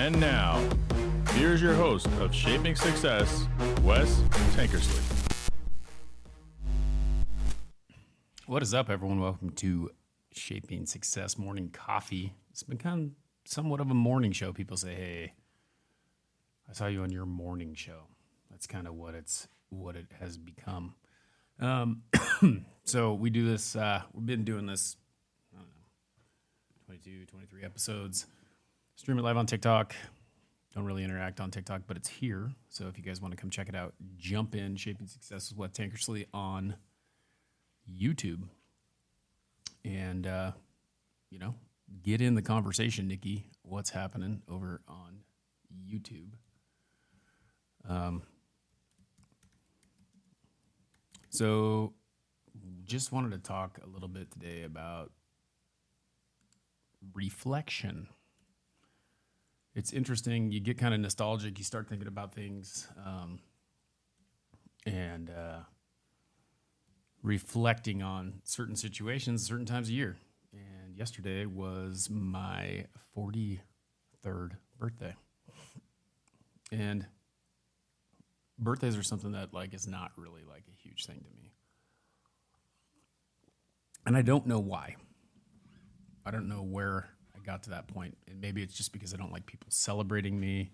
And now, here's your host of Shaping Success, Wes Tankersley. What is up, everyone? Welcome to Shaping Success Morning Coffee. It's become somewhat of a morning show. People say, "Hey, I saw you on your morning show." That's kind of what it has become. So we do this. We've been doing this, I don't know, 22, 23 episodes. Stream it live on TikTok. Don't really interact on TikTok, but it's here. So if you guys want to come check it out, jump in. Shaping Success with Wes Tankersley on YouTube. And, get in the conversation, Nikki. What's happening over on YouTube? So just wanted to talk a little bit today about reflection. It's interesting. You get kind of nostalgic. You start thinking about things and reflecting on certain situations, certain times of year. And yesterday was my 43rd birthday. And birthdays are something that is not really a huge thing to me. And I don't know why. I don't know where I got to that point. And maybe it's just because I don't like people celebrating me.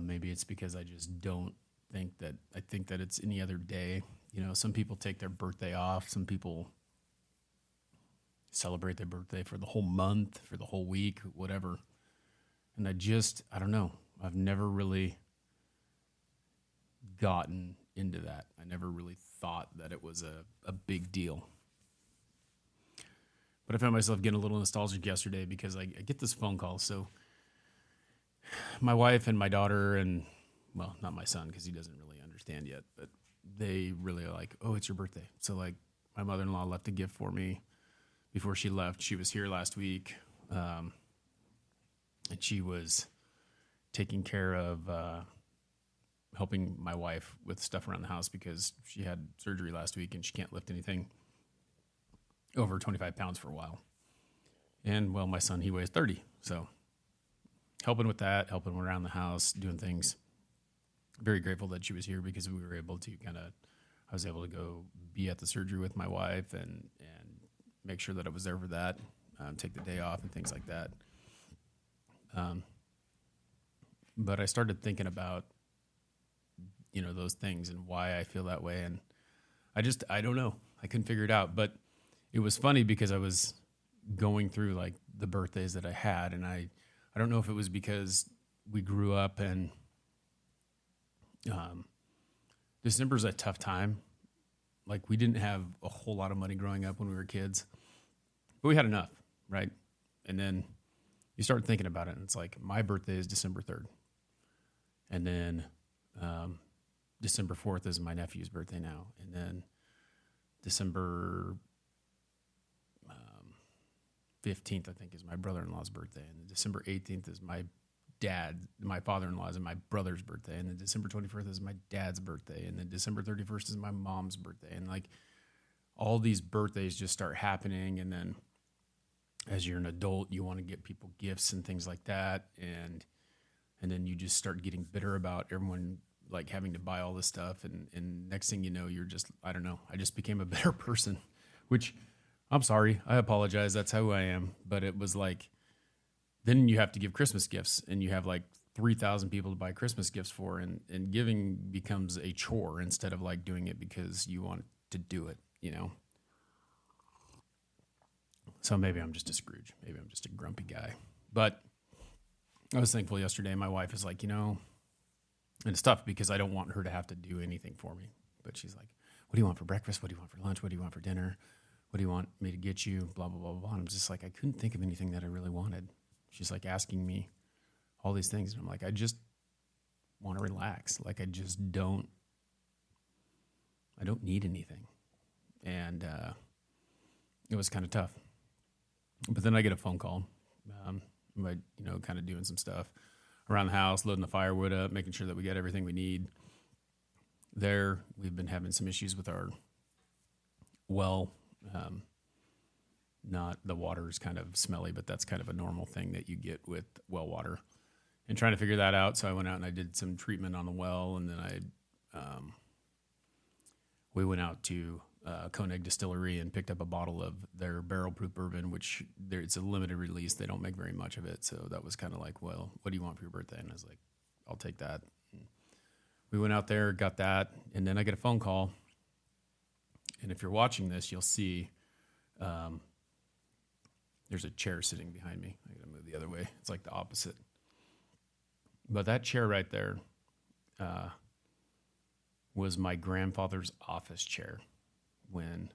Maybe it's because I just don't think that, I think that it's any other day. You know, some people take their birthday off. Some people celebrate their birthday for the whole month, for the whole week, whatever. And I don't know. I've never really gotten into that. I never really thought that it was a big deal. But I found myself getting a little nostalgic yesterday because I get this phone call. So my wife and my daughter and, well, not my son because he doesn't really understand yet, but they really are like, "Oh, it's your birthday." So my mother-in-law left a gift for me before she left. She was here last week, and she was taking care of helping my wife with stuff around the house because she had surgery last week and she can't lift anything over 25 pounds for a while. And, well, my son, he weighs 30. So helping with that, helping around the house, doing things. Very grateful that she was here because we were able to I was able to go be at the surgery with my wife and make sure that I was there for that, take the day off and things like that. But I started thinking about, those things and why I feel that way. And I don't know. I couldn't figure it out. But it was funny because I was going through the birthdays that I had. And I don't know if it was because we grew up and December's a tough time. We didn't have a whole lot of money growing up when we were kids, but we had enough, right? And then you start thinking about it, and it's my birthday is December 3rd. And then December 4th is my nephew's birthday now. And then December 15th, I think, is my brother-in-law's birthday. And December 18th is my father-in-law's and my brother's birthday. And then December 24th is my dad's birthday. And then December 31st is my mom's birthday. And all these birthdays just start happening. And then as you're an adult, you want to get people gifts and things like that. And then you just start getting bitter about everyone having to buy all this stuff. And next thing you know, you're just, I don't know, I just became a better person, which I'm sorry. I apologize. That's how I am. But it was then you have to give Christmas gifts and you have 3,000 people to buy Christmas gifts for. And giving becomes a chore instead of doing it because you want to do it, So maybe I'm just a Scrooge. Maybe I'm just a grumpy guy. But I was thankful yesterday. My wife is and it's tough because I don't want her to have to do anything for me. But she's like, "What do you want for breakfast? What do you want for lunch? What do you want for dinner? What do you want me to get you?" Blah, blah, blah, blah. And I'm just I couldn't think of anything that I really wanted. She's asking me all these things. And I'm I just want to relax. I just don't need anything. And it was kind of tough. But then I get a phone call. Kind of doing some stuff around the house, loading the firewood up, making sure that we get everything we need. We've been having some issues with our well. Not the water is kind of smelly, but that's kind of a normal thing that you get with well water. and trying to figure that out. So I went out and I did some treatment on the well, and then we went out to Koenig Distillery and picked up a bottle of their barrel proof bourbon, which it's a limited release. They don't make very much of it. So that was kind of like, well, what do you want for your birthday? And I was like, I'll take that. And we went out there, got that, and then I get a phone call. And if you're watching this, you'll see there's a chair sitting behind me. I got to move the other way. It's like the opposite. But that chair right there was my grandfather's office chair when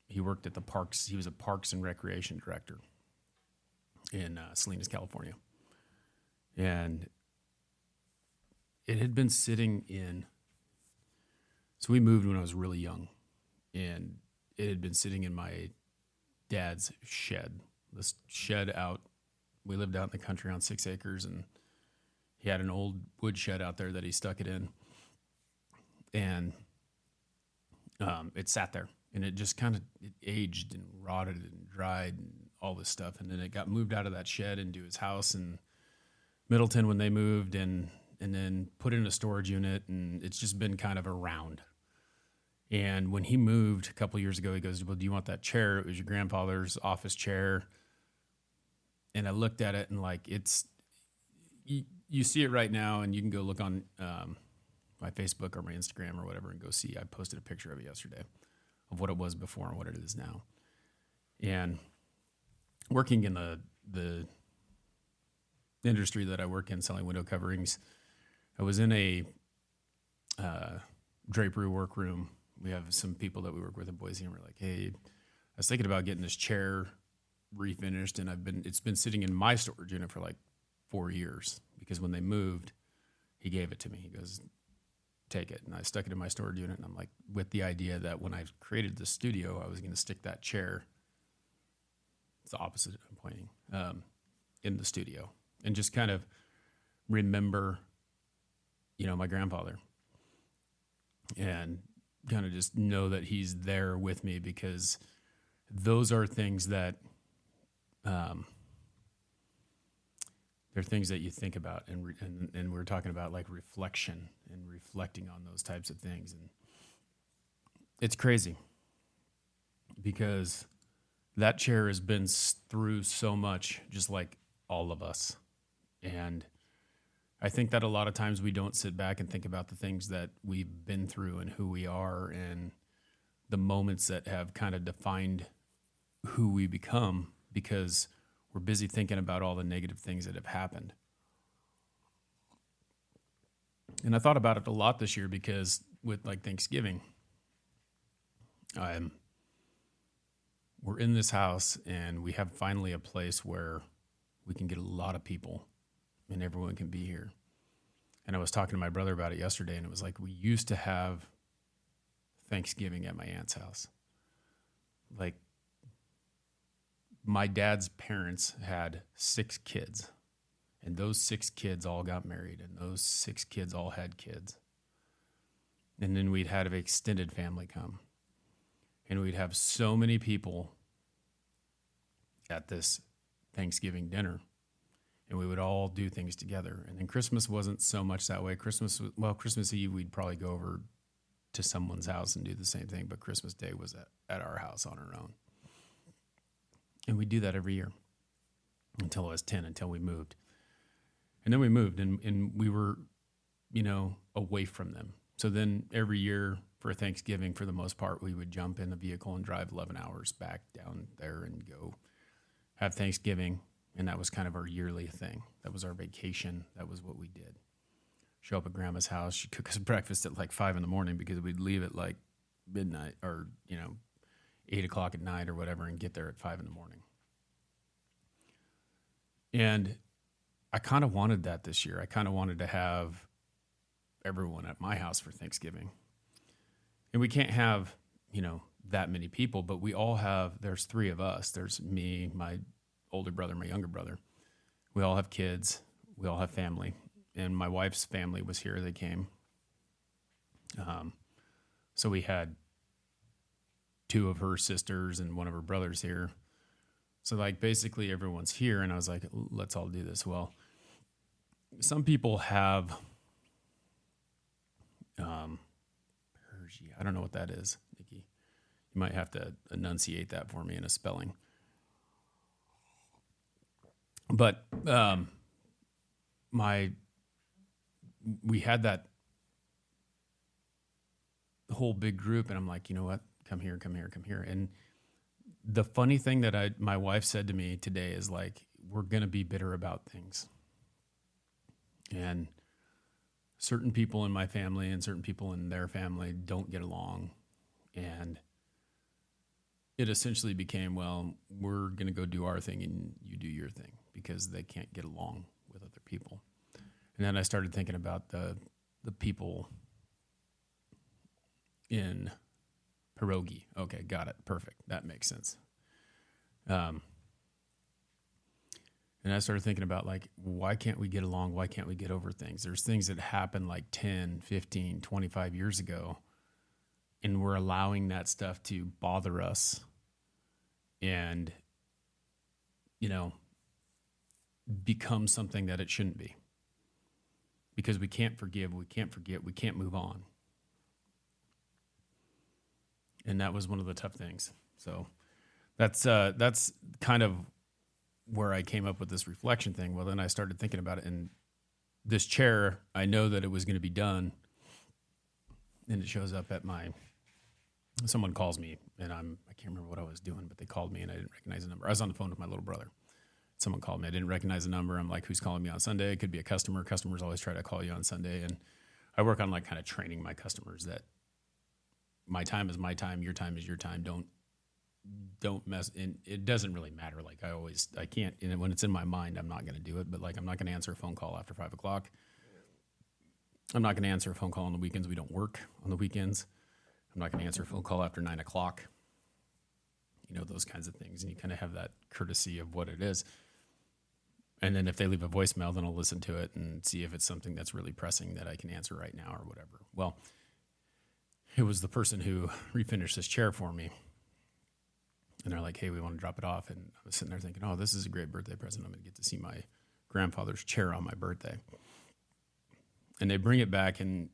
he worked at the parks. He was a parks and recreation director in Salinas, California. And it had been sitting in, so we moved when I was really young, and it had been sitting in my dad's shed. This shed out, we lived out in the country on 6 acres, and he had an old wood shed out there that he stuck it in. And it sat there, and it just kind of aged and rotted and dried and all this stuff. And then it got moved out of that shed into his house in Middleton when they moved, and then put in a storage unit, and it's just been kind of around. And when he moved a couple of years ago, he goes, well, do you want that chair? It was your grandfather's office chair. And I looked at it, and like, it's, you see it right now, and you can go look on my Facebook or my Instagram or whatever and go see. I posted a picture of it yesterday of what it was before and what it is now. And working in the industry that I work in, selling window coverings, I was in a drapery workroom. We have some people that we work with in Boise, and we're like, hey, I was thinking about getting this chair refinished, and it's been sitting in my storage unit for like 4 years, because when they moved, he gave it to me. He goes, take it. And I stuck it in my storage unit, and I'm like, with the idea that when I created the studio, I was going to stick that chair, it's the opposite I'm pointing, in the studio, and just kind of remember, my grandfather, and kind of just know that he's there with me, because those are things that, they're things that you think about, and we're talking about like reflection and reflecting on those types of things. And it's crazy, because that chair has been through so much, just like all of us. And I think that a lot of times we don't sit back and think about the things that we've been through and who we are and the moments that have kind of defined who we become, because we're busy thinking about all the negative things that have happened. And I thought about it a lot this year, because with like Thanksgiving, we're in this house, and we have finally a place where we can get a lot of people and everyone can be here. And I was talking to my brother about it yesterday, and it was like, we used to have Thanksgiving at my aunt's house. Like, my dad's parents had 6 kids, and those 6 kids all got married, and those 6 kids all had kids. And then we'd have an extended family come, and we'd have so many people at this Thanksgiving dinner, and we would all do things together. And then Christmas wasn't so much that way. Christmas Eve, we'd probably go over to someone's house and do the same thing, but Christmas Day was at our house on our own. And we do that every year until I was 10, until we moved. And then we moved, and we were, away from them. So then every year for Thanksgiving, for the most part, we would jump in the vehicle and drive 11 hours back down there and go have Thanksgiving. And that was kind of our yearly thing. That was our vacation. That was what we did. Show up at Grandma's house. She'd cook us breakfast at like 5 a.m. because we'd leave at like midnight or, 8 o'clock at night or whatever, and get there at 5 a.m. And I kind of wanted that this year. I kind of wanted to have everyone at my house for Thanksgiving. And we can't have, that many people, but we all have, there's 3 of us. There's me, my older brother, my younger brother. We all have kids. We all have family. And my wife's family was here. They came. So we had 2 of her sisters and one of her brothers here. So like basically everyone's here, and I was like, let's all do this. Well, some people have Persia. I don't know what that is, Nikki. You might have to enunciate that for me in a spelling. But we had that whole big group, and I'm like, you know what? Come here. And the funny thing that my wife said to me today is like, we're going to be bitter about things. And certain people in my family and certain people in their family don't get along. And it essentially became, well, we're going to go do our thing and you do your thing, because they can't get along with other people. And then I started thinking about the people in pierogi. Okay, got it. Perfect. That makes sense. And I started thinking about, like, why can't we get along? Why can't we get over things? There's things that happened like 10, 15, 25 years ago, and we're allowing that stuff to bother us and, become something that it shouldn't be. Because we can't forgive, we can't forget, we can't move on. And that was one of the tough things. So that's kind of where I came up with this reflection thing. Well, then I started thinking about it, and this chair, I know that it was going to be done, and it shows up at someone calls me, and I can't remember what I was doing, but they called me and I didn't recognize the number. I was on the phone with my little brother. Someone called me. I didn't recognize the number. I'm like, who's calling me on Sunday? It could be a customer. Customers always try to call you on Sunday. And I work on like kind of training my customers that my time is my time, your time is your time. Don't mess. And it doesn't really matter. Like I can't, and when it's in my mind, I'm not going to do it. But like, I'm not going to answer a phone call after 5 o'clock. I'm not going to answer a phone call on the weekends. We don't work on the weekends. I'm not going to answer a phone call after 9 o'clock. Those kinds of things. And you kind of have that courtesy of what it is. And then if they leave a voicemail, then I'll listen to it and see if it's something that's really pressing that I can answer right now or whatever. Well, it was the person who refinished this chair for me. And they're like, hey, we want to drop it off. And I was sitting there thinking, oh, this is a great birthday present. I'm going to get to see my grandfather's chair on my birthday. And they bring it back, and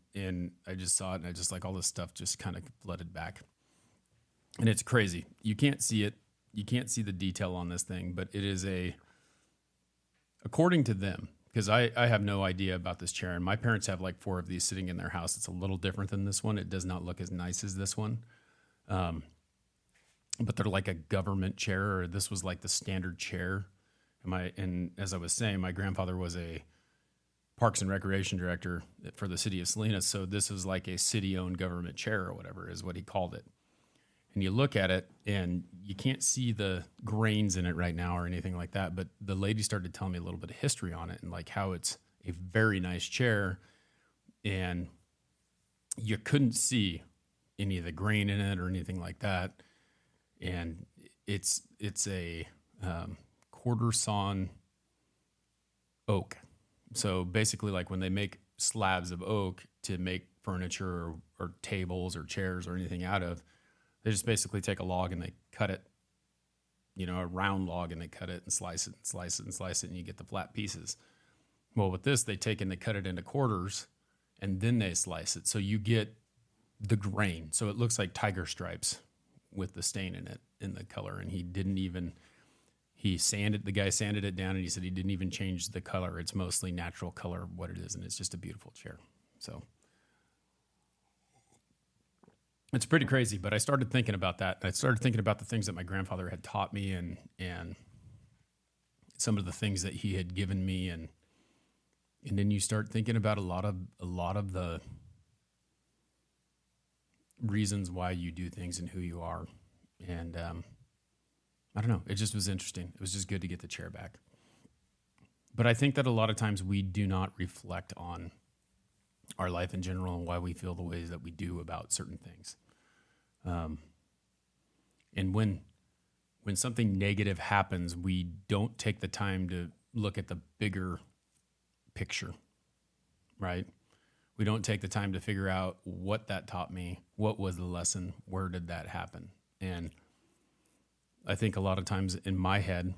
I just saw it, and I just like all this stuff just kind of flooded back. And it's crazy. You can't see it. You can't see the detail on this thing, but it is according to them, because I have no idea about this chair, and my parents have like 4 of these sitting in their house. It's a little different than this one. It does not look as nice as this one. But they're like a government chair, or this was like the standard chair. And as I was saying, my grandfather was a Parks and Recreation director for the city of Salinas. So this is like a city-owned government chair or whatever is what he called it. And you look at it, and you can't see the grains in it right now or anything like that. But the lady started telling me a little bit of history on it and like how it's a very nice chair, and you couldn't see any of the grain in it or anything like that. And it's a quarter sawn oak. So basically, like when they make slabs of oak to make furniture or tables or chairs or anything out of, they just basically take a log and they cut it, a round log, and they cut it and slice it and slice it and slice it, and you get the flat pieces. Well, with this, they take and they cut it into quarters, and then they slice it. So you get the grain. So it looks like tiger stripes with the stain in it, in the color. And the guy sanded it down, and he said he didn't even change the color. It's mostly natural color of what it is, and it's just a beautiful chair. So it's pretty crazy, but I started thinking about that. I started thinking about the things that my grandfather had taught me and some of the things that he had given me. And then you start thinking about a lot of the reasons why you do things and who you are. And I don't know. It just was interesting. It was just good to get the chair back. But I think that a lot of times we do not reflect on our life in general and why we feel the ways that we do about certain things. And when something negative happens, we don't take the time to look at the bigger picture, right? We don't take the time to figure out what that taught me, what was the lesson, where did that happen? And I think a lot of times in my head,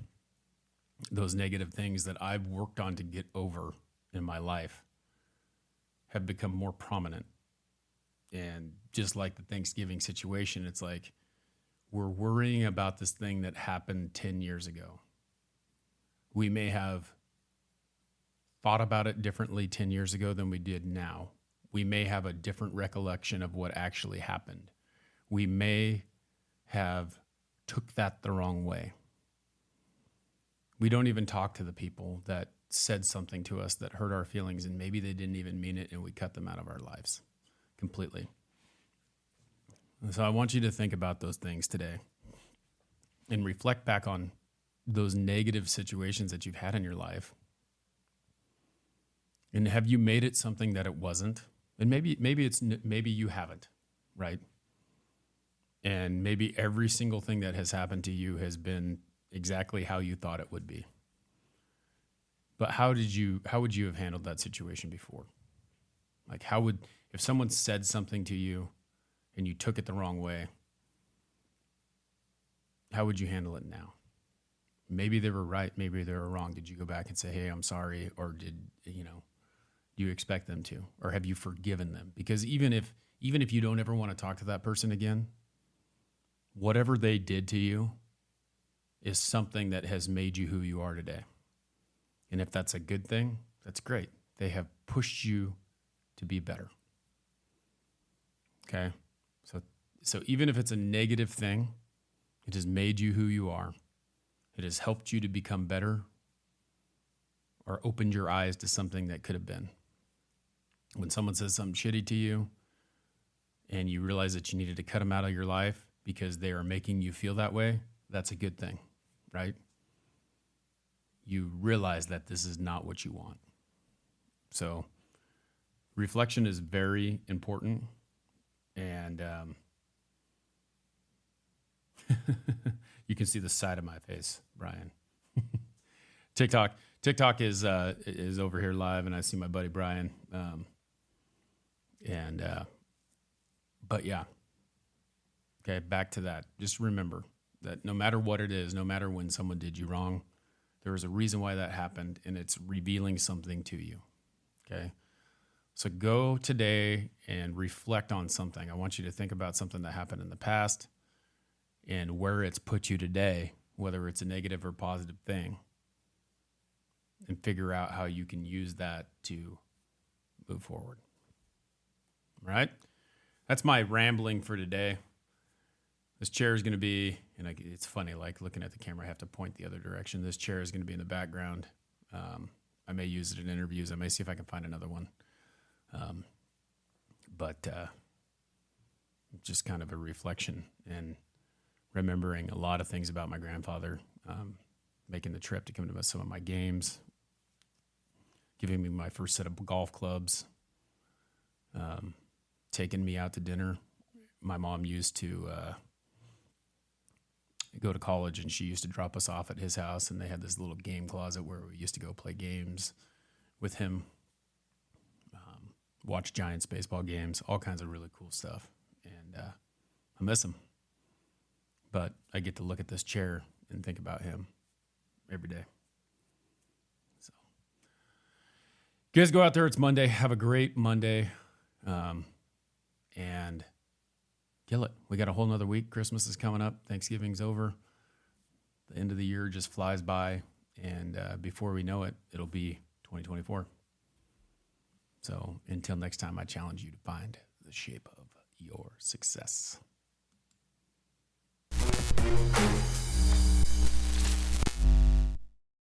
those negative things that I've worked on to get over in my life have become more prominent. And just like the Thanksgiving situation, it's like we're worrying about this thing that happened 10 years ago. We may have thought about it differently 10 years ago than we did now. We may have a different recollection of what actually happened. We may have took that the wrong way. We don't even talk to the people that said something to us that hurt our feelings, and maybe they didn't even mean it, and we cut them out of our lives completely. And so I want you to think about those things today and reflect back on those negative situations that you've had in your life. And have you made it something that it wasn't? And maybe you haven't, right? And maybe every single thing that has happened to you has been exactly how you thought it would be. But how would you have handled that situation before? Like if someone said something to you and you took it the wrong way, how would you handle it now? Maybe they were right, maybe they were wrong. Did you go back and say, "Hey, I'm sorry," or do you expect them to? Or have you forgiven them? Because even if you don't ever want to talk to that person again, whatever they did to you is something that has made you who you are today. And if that's a good thing, that's great. They have pushed you to be better. Okay? So even if it's a negative thing, it has made you who you are. It has helped you to become better or opened your eyes to something that could have been. When someone says something shitty to you and you realize that you needed to cut them out of your life because they are making you feel that way, that's a good thing, right? You realize that this is not what you want. So reflection is very important. And you can see the side of my face, Brian. TikTok is over here live, and I see my buddy Brian. But yeah. Okay, back to that. Just remember that no matter what it is, no matter when someone did you wrong, there was a reason why that happened, and it's revealing something to you. Okay? So go today and reflect on something. I want you to think about something that happened in the past and where it's put you today, whether it's a negative or positive thing, and figure out how you can use that to move forward. All right? That's my rambling for today. This chair is going to be, and it's funny, like looking at the camera, I have to point the other direction. This chair is going to be in the background. I may use it in interviews. I may see if I can find another one. But just kind of a reflection and remembering a lot of things about my grandfather, making the trip to come to some of my games, giving me my first set of golf clubs, taking me out to dinner. My mom used to go to college, and she used to drop us off at his house, and they had this little game closet where we used to go play games with him, watch Giants baseball games, all kinds of really cool stuff. And I miss him. But I get to look at this chair and think about him every day. So, you guys go out there. It's Monday. Have a great Monday. And kill it. We got a whole nother week. Christmas is coming up. Thanksgiving's over. The end of the year just flies by. And before we know it, it'll be 2024. So until next time, I challenge you to find the shape of your success.